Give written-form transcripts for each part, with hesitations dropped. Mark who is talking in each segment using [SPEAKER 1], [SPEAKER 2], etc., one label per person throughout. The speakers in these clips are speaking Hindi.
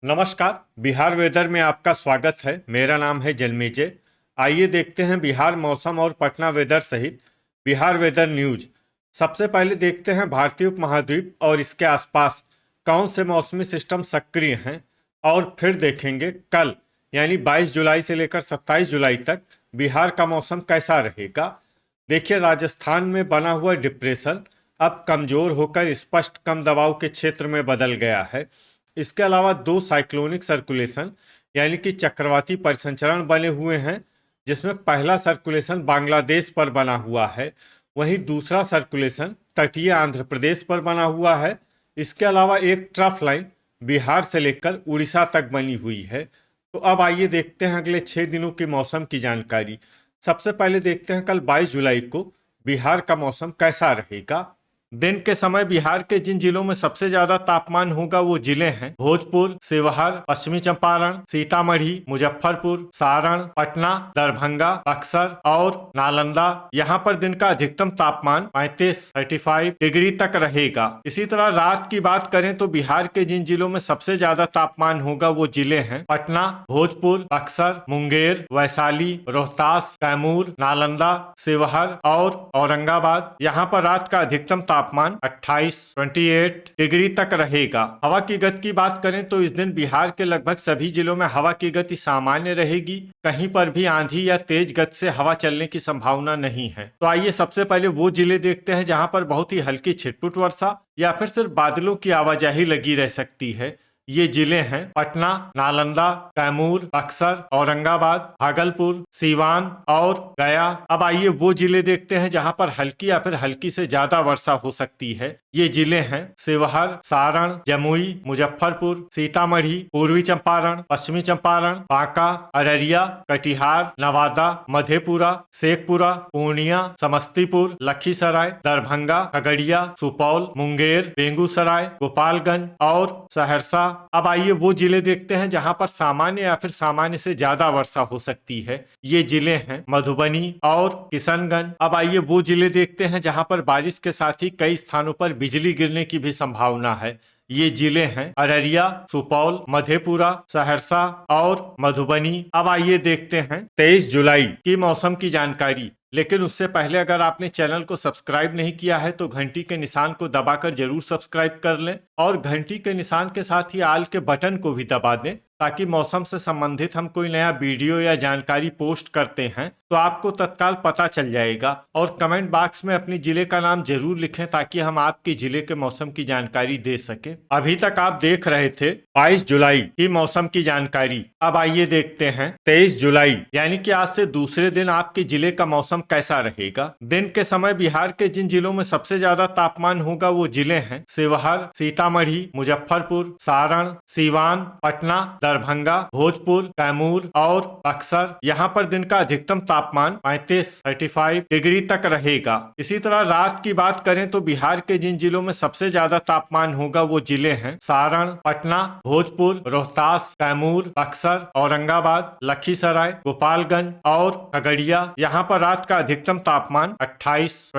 [SPEAKER 1] नमस्कार। बिहार वेदर में आपका स्वागत है। मेरा नाम है जन्मेजय। आइए देखते हैं बिहार मौसम और पटना वेदर सहित बिहार वेदर न्यूज। सबसे पहले देखते हैं भारतीय उपमहाद्वीप और इसके आसपास कौन से मौसमी सिस्टम सक्रिय हैं, और फिर देखेंगे कल यानी 22 जुलाई से लेकर 27 जुलाई तक बिहार का मौसम कैसा रहेगा। देखिए, राजस्थान में बना हुआ डिप्रेशन अब कमजोर होकर स्पष्ट कम दबाव के क्षेत्र में बदल गया है। इसके अलावा दो साइक्लोनिक सर्कुलेशन यानी कि चक्रवाती परिसंचरण बने हुए हैं, जिसमें पहला सर्कुलेशन बांग्लादेश पर बना हुआ है, वहीं दूसरा सर्कुलेशन तटीय आंध्र प्रदेश पर बना हुआ है। इसके अलावा एक ट्रफ लाइन बिहार से लेकर उड़ीसा तक बनी हुई है। तो अब आइए देखते हैं अगले 6 दिनों की मौसम की जानकारी। सबसे पहले देखते हैं कल 22 जुलाई को बिहार का मौसम कैसा रहेगा। दिन के समय बिहार के जिन जिलों में सबसे ज्यादा तापमान होगा वो जिले हैं भोजपुर, शिवहर, पश्चिमी चंपारण, सीतामढ़ी, मुजफ्फरपुर, सारण, पटना, दरभंगा, बक्सर और नालंदा। यहाँ पर दिन का अधिकतम तापमान 35 डिग्री तक रहेगा। इसी तरह रात की बात करें तो बिहार के जिन जिलों में सबसे ज्यादा तापमान होगा वो जिले हैं पटना, भोजपुर, बक्सर, मुंगेर, वैशाली, रोहतास, कैमूर, नालंदा, शिवहर और औरंगाबाद। यहाँ पर रात का अधिकतम तापमान 28 डिग्री तक रहेगा। हवा की गति की बात करें तो इस दिन बिहार के लगभग सभी जिलों में हवा की गति सामान्य रहेगी। कहीं पर भी आंधी या तेज गति से हवा चलने की संभावना नहीं है। तो आइए सबसे पहले वो जिले देखते हैं जहां पर बहुत ही हल्की छिटपुट वर्षा या फिर सिर्फ बादलों की आवाजाही लगी रह सकती है। ये जिले हैं पटना, नालंदा, कैमूर, बक्सर, औरंगाबाद, भागलपुर, सीवान और गया। अब आइए वो जिले देखते हैं जहां पर हल्की या फिर हल्की से ज्यादा वर्षा हो सकती है। ये जिले हैं शिवहर, सारण, जमुई, मुजफ्फरपुर, सीतामढ़ी, पूर्वी चंपारण, पश्चिमी चंपारण, बांका, अररिया, कटिहार, नवादा, मधेपुरा, शेखपुरा, पूर्णिया, समस्तीपुर, लखीसराय, दरभंगा, खगड़िया, सुपौल, मुंगेर, बेगूसराय, गोपालगंज और सहरसा। अब आइए वो जिले देखते हैं जहां पर सामान्य या फिर सामान्य से ज्यादा वर्षा हो सकती है। ये जिले हैं मधुबनी और किशनगंज। अब आइए वो जिले देखते हैं जहां पर बारिश के साथ ही कई स्थानों पर बिजली गिरने की भी संभावना है। ये जिले हैं अररिया, सुपौल, मधेपुरा, सहरसा और मधुबनी। अब आइए देखते हैं 23 जुलाई की मौसम की जानकारी। लेकिन उससे पहले अगर आपने चैनल को सब्सक्राइब नहीं किया है तो घंटी के निशान को दबाकर जरूर सब्सक्राइब कर लें और घंटी के निशान के साथ ही आल के बटन को भी दबा दें, ताकि मौसम से संबंधित हम कोई नया वीडियो या जानकारी पोस्ट करते हैं तो आपको तत्काल पता चल जाएगा। और कमेंट बॉक्स में अपने जिले का नाम जरूर लिखें ताकि हम आपके जिले के मौसम की जानकारी दे सके। अभी तक आप देख रहे थे 22 जुलाई की मौसम की जानकारी। अब आइए देखते हैं 23 जुलाई यानी कि आज से दूसरे दिन आपके जिले का मौसम कैसा रहेगा। दिन के समय बिहार के जिन जिलों में सबसे ज्यादा तापमान होगा वो जिले हैं शिवहर, सीतामढ़ी, मुजफ्फरपुर, सारण, सीवान, पटना, दरभंगा, भोजपुर, कैमूर और बक्सर। यहाँ पर दिन का अधिकतम तापमान 35 डिग्री तक रहेगा। इसी तरह रात की बात करें तो बिहार के जिन जिलों में सबसे ज्यादा तापमान होगा वो जिले हैं सारण, पटना, भोजपुर, रोहतास, कैमूर, बक्सर, औरंगाबाद, लखीसराय, गोपालगंज और खगड़िया। यहाँ पर रात का अधिकतम तापमान 28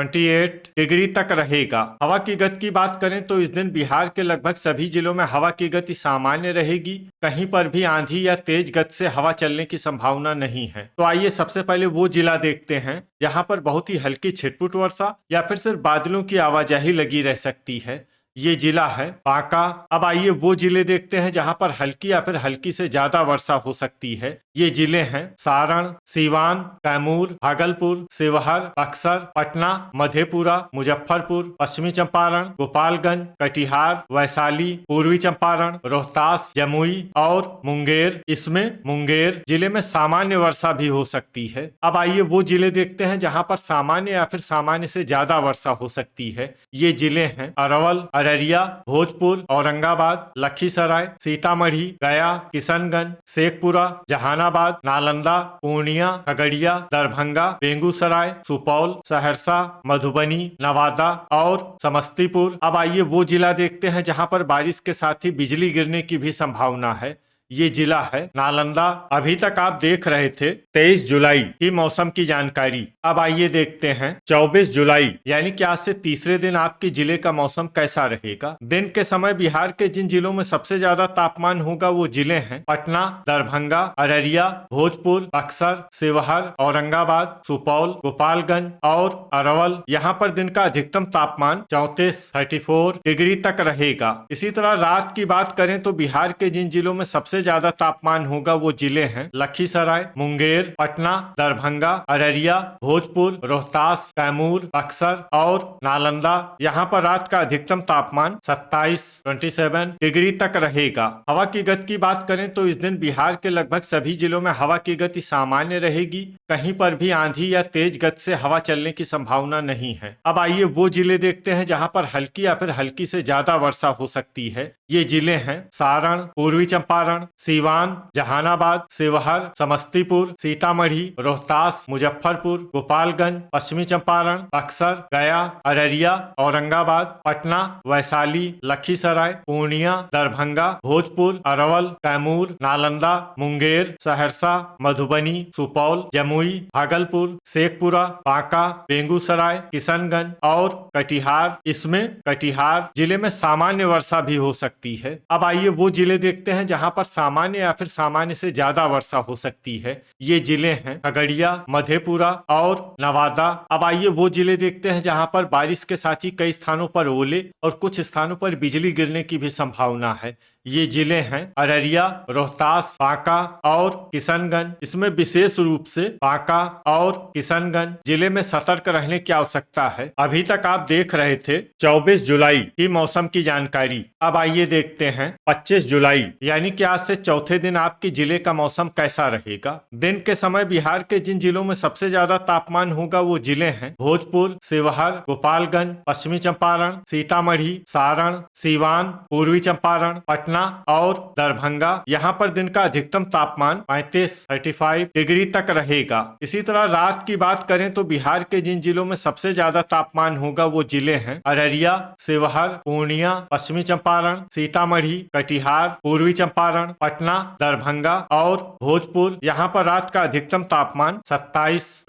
[SPEAKER 1] डिग्री तक रहेगा। हवा की गति की बात करें तो इस दिन बिहार के लगभग सभी जिलों में हवा की गति सामान्य रहेगी। कहीं पर भी आंधी या तेज गति से हवा चलने की संभावना नहीं है। तो आइए सबसे पहले वो जिला देखते हैं जहां पर बहुत ही हल्की छिटपुट वर्षा या फिर सिर्फ बादलों की आवाजाही लगी रह सकती है। ये जिला है बांका। अब आइए वो जिले देखते हैं जहां पर हल्की या फिर हल्की से ज्यादा वर्षा हो सकती है। ये जिले हैं सारण, सीवान, कैमूर, भागलपुर, शिवहर, बक्सर, पटना, मधेपुरा, मुजफ्फरपुर, पश्चिमी चंपारण, गोपालगंज, कटिहार, वैशाली, पूर्वी चंपारण, रोहतास, जमुई और मुंगेर। इसमें मुंगेर जिले में सामान्य वर्षा भी हो सकती है। अब आइए वो जिले देखते हैं जहां पर सामान्य या फिर सामान्य से ज्यादा वर्षा हो सकती है। ये जिले हैं अरवल, अररिया, भोजपुर, औरंगाबाद, लखीसराय, सीतामढ़ी, गया, किशनगंज, शेखपुरा, जहानाबाद, नालंदा, पूर्णिया, खगड़िया, दरभंगा, बेगूसराय, सुपौल, सहरसा, मधुबनी, नवादा और समस्तीपुर। अब आइए वो जिला देखते हैं जहां पर बारिश के साथ ही बिजली गिरने की भी संभावना है। ये जिला है नालंदा। अभी तक आप देख रहे थे 23 जुलाई की मौसम की जानकारी। अब आइए देखते हैं 24 जुलाई यानी कि आज से तीसरे दिन आपके जिले का मौसम कैसा रहेगा। दिन के समय बिहार के जिन जिलों में सबसे ज्यादा तापमान होगा वो जिले हैं पटना, दरभंगा, अररिया, भोजपुर, बक्सर, शिवहर, औरंगाबाद, सुपौल, गोपालगंज और अरवल। यहाँ पर दिन का अधिकतम तापमान 34 डिग्री तक रहेगा। इसी तरह रात की बात करें तो बिहार के जिन जिलों में सबसे ज्यादा तापमान होगा वो जिले हैं लखीसराय, मुंगेर, पटना, दरभंगा, अररिया, भोजपुर, रोहतास, कैमूर, बक्सर और नालंदा। यहाँ पर रात का अधिकतम तापमान 27 डिग्री तक रहेगा। हवा की गति की बात करें तो इस दिन बिहार के लगभग सभी जिलों में हवा की गति सामान्य रहेगी। कहीं पर भी आंधी या तेज गति से हवा चलने की संभावना नहीं है। अब आइए वो जिले देखते हैं जहां पर हल्की या फिर हल्की से ज्यादा वर्षा हो सकती है। ये जिले हैं सारण, पूर्वी चंपारण, सीवान, जहानाबाद, शिवहर, समस्तीपुर, सीतामढ़ी, रोहतास, मुजफ्फरपुर, गोपालगंज, पश्चिमी चंपारण, बक्सर, गया, अररिया, औरंगाबाद, पटना, वैशाली, लखीसराय, पूर्णिया, दरभंगा, भोजपुर, अरवल, कैमूर, नालंदा, मुंगेर, सहरसा, मधुबनी, सुपौल, जमुई, भागलपुर, शेखपुरा, बांका, बेगूसराय, किशनगंज और कटिहार। इसमें कटिहार जिले में सामान्य वर्षा भी हो सकती है। अब आइए वो जिले देखते हैं जहां पर सामान्य या फिर सामान्य से ज्यादा वर्षा हो सकती है। ये जिले हैं खगड़िया, मधेपुरा और नवादा। अब आइए वो जिले देखते हैं जहां पर बारिश के साथ ही कई स्थानों पर ओले और कुछ स्थानों पर बिजली गिरने की भी संभावना है। ये जिले हैं अररिया, रोहतास, बांका और किशनगंज। इसमें विशेष रूप से बांका और किशनगंज जिले में सतर्क रहने की आवश्यकता है। अभी तक आप देख रहे थे 24 जुलाई की मौसम की जानकारी। अब आइए देखते हैं 25 जुलाई यानी कि आज से चौथे दिन आपके जिले का मौसम कैसा रहेगा। दिन के समय बिहार के जिन जिलों में सबसे ज्यादा तापमान होगा वो जिले हैं भोजपुर, शिवहर, गोपालगंज, पश्चिमी चंपारण, सीतामढ़ी, सारण, सीवान, पूर्वी चंपारण, पटना और दरभंगा। यहाँ पर दिन का अधिकतम तापमान 35 डिग्री तक रहेगा। इसी तरह रात की बात करें तो बिहार के जिन जिलों में सबसे ज्यादा तापमान होगा वो जिले हैं अररिया, शिवहर, पूर्णिया, पश्चिमी चंपारण, सीतामढ़ी, कटिहार, पूर्वी चंपारण, पटना, दरभंगा और भोजपुर। यहाँ पर रात का अधिकतम तापमान 27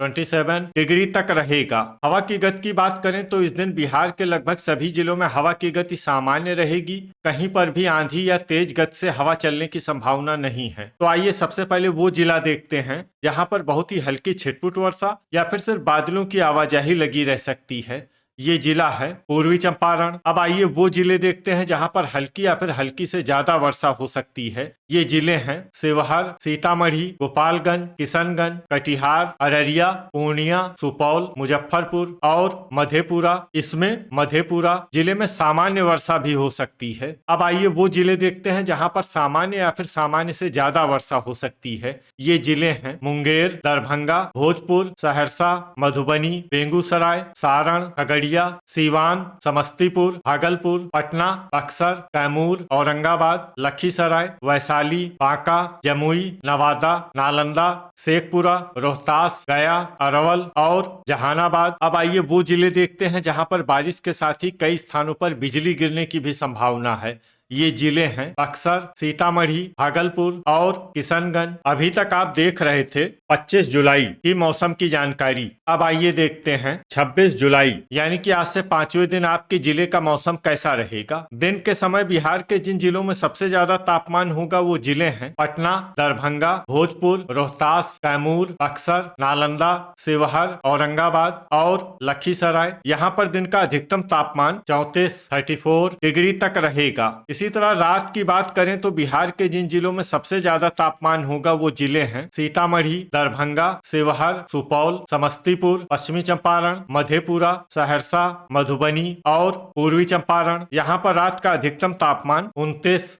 [SPEAKER 1] डिग्री तक रहेगा। हवा की गति की बात करें तो इस दिन बिहार के लगभग सभी जिलों में हवा की गति सामान्य रहेगी। कहीं पर भी आंधी या तेज गति से हवा चलने की संभावना नहीं है। तो आइए सबसे पहले वो जिला देखते हैं जहां पर बहुत ही हल्की छिटपुट वर्षा या फिर सिर्फ बादलों की आवाजाही लगी रह सकती है। ये जिला है पूर्वी चंपारण। अब आइए वो जिले देखते हैं जहां पर हल्की या फिर हल्की से ज्यादा वर्षा हो सकती है। ये जिले हैं शिवहर, सीतामढ़ी, गोपालगंज, किशनगंज, कटिहार, अररिया, पूर्णिया, सुपौल, मुजफ्फरपुर और मधेपुरा। इसमें मधेपुरा जिले में सामान्य वर्षा भी हो सकती है। अब आइए वो जिले देखते हैं जहां पर सामान्य या फिर सामान्य से ज्यादा वर्षा हो सकती है। ये जिले हैं मुंगेर, दरभंगा, भोजपुर, सहरसा, मधुबनी, बेगूसराय, सारण, खगड़िया, सीवान, समस्तीपुर, भागलपुर, पटना, बक्सर, कैमूर, औरंगाबाद, लखीसराय, वैशाली, बांका, जमुई, नवादा, नालंदा, शेखपुरा, रोहतास, गया, अरवल और जहानाबाद। अब आइए वो जिले देखते हैं जहां पर बारिश के साथ ही कई स्थानों पर बिजली गिरने की भी संभावना है। ये जिले हैं बक्सर, सीतामढ़ी, भागलपुर और किशनगंज। अभी तक आप देख रहे थे 25 जुलाई की मौसम की जानकारी। अब आइए देखते हैं 26 जुलाई यानी कि आज से पांचवें दिन आपके जिले का मौसम कैसा रहेगा। दिन के समय बिहार के जिन जिलों में सबसे ज्यादा तापमान होगा वो जिले हैं पटना, दरभंगा, भोजपुर, रोहतास, कैमूर, बक्सर, नालंदा, शिवहर, औरंगाबाद और लखीसराय। यहाँ पर दिन का अधिकतम तापमान 34 डिग्री तक रहेगा। इसी तरह रात की बात करें तो बिहार के जिन जिलों में सबसे ज्यादा तापमान होगा वो जिले हैं सीतामढ़ी, दरभंगा, शिवहर, सुपौल, समस्तीपुर, पश्चिमी चंपारण, मधेपुरा, सहरसा, मधुबनी और पूर्वी चंपारण। यहाँ पर रात का अधिकतम तापमान 29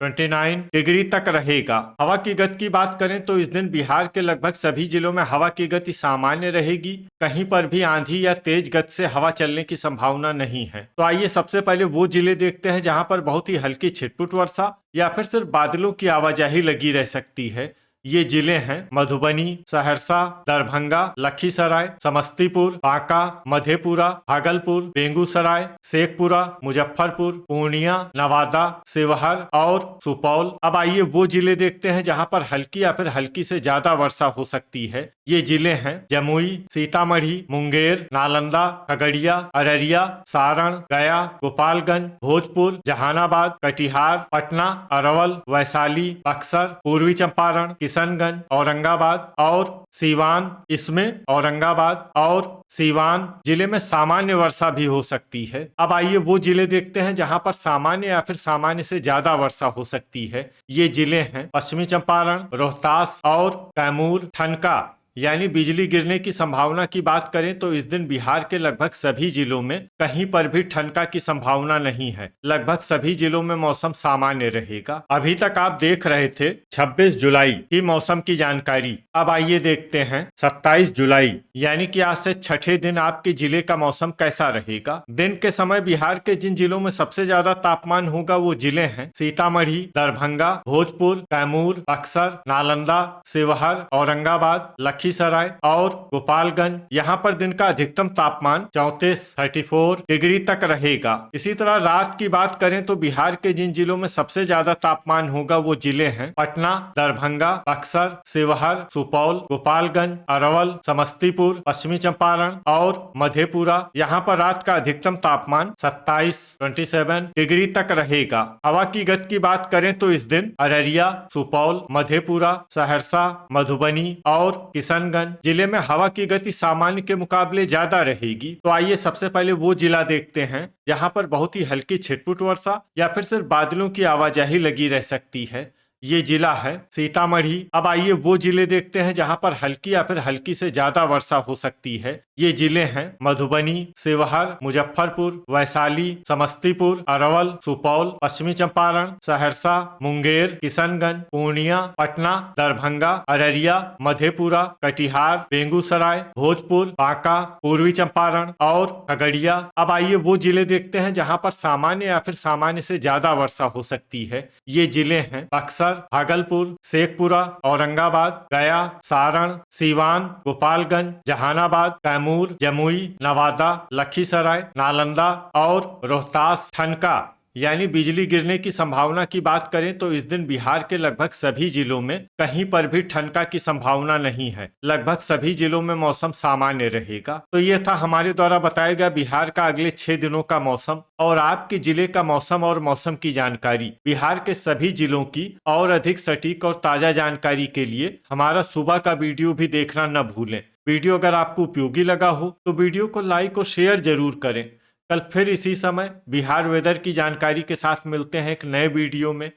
[SPEAKER 1] डिग्री तक रहेगा। हवा की गति की बात करें तो इस दिन बिहार के लगभग सभी जिलों में हवा की गति सामान्य रहेगी। कहीं पर भी आंधी या तेज गति से हवा चलने की संभावना नहीं है। तो आइए सबसे पहले वो जिले देखते हैं जहां पर बहुत ही हल्की छिटपुट वर्षा या फिर सिर्फ बादलों की आवाजाही लगी रह सकती है। ये जिले हैं मधुबनी, सहरसा, दरभंगा, लखीसराय, समस्तीपुर, बांका, मधेपुरा, भागलपुर, बेगूसराय, शेखपुरा, मुजफ्फरपुर, पूर्णिया, नवादा, शिवहर और सुपौल। अब आइए वो जिले देखते हैं जहां पर हल्की या फिर हल्की से ज्यादा वर्षा हो सकती है। ये जिले हैं जमुई, सीतामढ़ी, मुंगेर, नालंदा, खगड़िया, अररिया, सारण, गया, गोपालगंज, भोजपुर, जहानाबाद, कटिहार, पटना, अरवल, वैशाली, बक्सर, पूर्वी चंपारण, किशनगंज, औरंगाबाद और सीवान। इसमें औरंगाबाद और सीवान जिले में सामान्य वर्षा भी हो सकती है। अब आइए वो जिले देखते हैं जहां पर सामान्य या फिर सामान्य से ज्यादा वर्षा हो सकती है। ये जिले हैं पश्चिमी चंपारण, रोहतास और कैमूर। ठनका यानी बिजली गिरने की संभावना की बात करें तो इस दिन बिहार के लगभग सभी जिलों में कहीं पर भी ठनका की संभावना नहीं है। लगभग सभी जिलों में मौसम सामान्य रहेगा। अभी तक आप देख रहे थे 26 जुलाई की मौसम की जानकारी। अब आइए देखते हैं 27 जुलाई यानी कि आज से छठे दिन आपके जिले का मौसम कैसा रहेगा। दिन के समय बिहार के जिन जिलों में सबसे ज्यादा तापमान होगा वो जिले हैं सीतामढ़ी, दरभंगा, भोजपुर, कैमूर, बक्सर, नालंदा, शिवहर, औरंगाबाद, लखीसराय और गोपालगंज। यहाँ पर दिन का अधिकतम तापमान 34 डिग्री तक रहेगा। इसी तरह रात की बात करें तो बिहार के जिन जिलों में सबसे ज्यादा तापमान होगा वो जिले हैं पटना, दरभंगा, बक्सर, शिवहर, सुपौल, गोपालगंज, अरवल, समस्तीपुर, पश्चिमी चंपारण और मधेपुरा। यहाँ पर रात का अधिकतम तापमान 27 डिग्री तक रहेगा। हवा की गति की बात करें तो इस दिन अररिया, सुपौल, मधेपुरा, सहरसा, मधुबनी और किशनगंज जिले में हवा की गति सामान्य के मुकाबले ज्यादा रहेगी। तो आइए सबसे पहले वो जिला देखते हैं जहां पर बहुत ही हल्की छिटपुट वर्षा या फिर सिर्फ बादलों की आवाजाही लगी रह सकती है। ये जिला है सीतामढ़ी। अब आइए वो जिले देखते हैं जहां पर हल्की या फिर हल्की से ज्यादा वर्षा हो सकती है। ये जिले हैं मधुबनी, शिवहर, मुजफ्फरपुर, वैशाली, समस्तीपुर, अरवल, सुपौल, पश्चिमी चंपारण, सहरसा, मुंगेर, किशनगंज, पूर्णिया, पटना, दरभंगा, अररिया, मधेपुरा, कटिहार, बेगूसराय, भोजपुर, बांका, पूर्वी चंपारण और खगड़िया। अब आइए वो जिले देखते हैं जहां पर सामान्य या फिर सामान्य से ज्यादा वर्षा हो सकती है। ये जिले हैं बक्सर, भागलपुर, शेखपुरा, औरंगाबाद, गया, सारण, सीवान, गोपालगंज, जहानाबाद, कैमूर, जमुई, नवादा, लखीसराय, नालंदा और रोहतास। ठनका यानी बिजली गिरने की संभावना की बात करें तो इस दिन बिहार के लगभग सभी जिलों में कहीं पर भी ठनका की संभावना नहीं है। लगभग सभी जिलों में मौसम सामान्य रहेगा। तो ये था हमारे द्वारा बताया गया बिहार का अगले 6 दिनों का मौसम और आपके जिले का मौसम और मौसम की जानकारी। बिहार के सभी जिलों की और अधिक सटीक और ताजा जानकारी के लिए हमारा सुबह का वीडियो भी देखना न भूलें। वीडियो अगर आपको उपयोगी लगा हो तो वीडियो को लाइक और शेयर जरूर करें। कल फिर इसी समय बिहार वेदर की जानकारी के साथ मिलते हैं एक नए वीडियो में।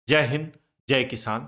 [SPEAKER 1] जय हिंद, जय किसान।